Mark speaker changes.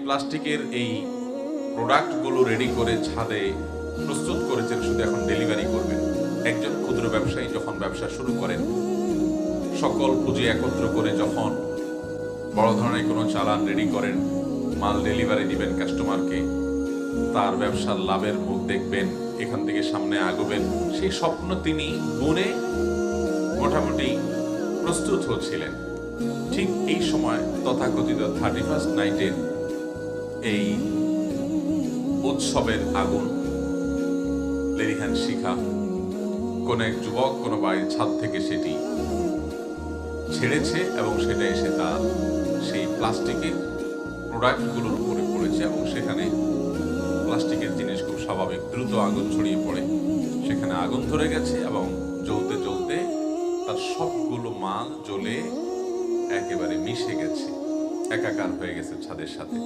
Speaker 1: প্লাস্টিকের এই প্রোডাক্টগুলো রেডি করে ছাদে প্রস্তুত করেছেন, শুধু এখন ডেলিভারি করবেন। একজন ক্ষুদ্র ব্যবসায়ী যখন ব্যবসা শুরু করেন, সকল পুঁজি একত্র করে যখন বড় ধরনের কোনো চালান রেডি করেন, মাল ডেলিভারি দিবেন কাস্টমারকে, তার ব্যবসার লাভের মুখ দেখবেন, এখান থেকে সামনে আগাবেন, সেই স্বপ্ন তিনি বুনে মোটামুটি প্রস্তুত হচ্ছিলেন। ঠিক এই সময় তথাকথিত 31st নাইটের এই উৎসবের আগুন, লেরিহান শিখা, কোন এক যুবক কোনো বাড়ির ছাদ থেকে সেটি ছেড়েছে এবং সেটা এসে তার সেই প্লাস্টিকের প্রোডাক্টগুলোর উপরে পড়েছে এবং সেখানে প্লাস্টিকের জিনিস খুব স্বাভাবিক দ্রুত আগুন ছড়িয়ে পড়ে, সেখানে আগুন ধরে গেছে এবং জ্বলতে জ্বলতে তার সবগুলো মাল জ্বলে একেবারে মিশে গেছে, একাকার হয়ে গেছে ছাদের সাথে।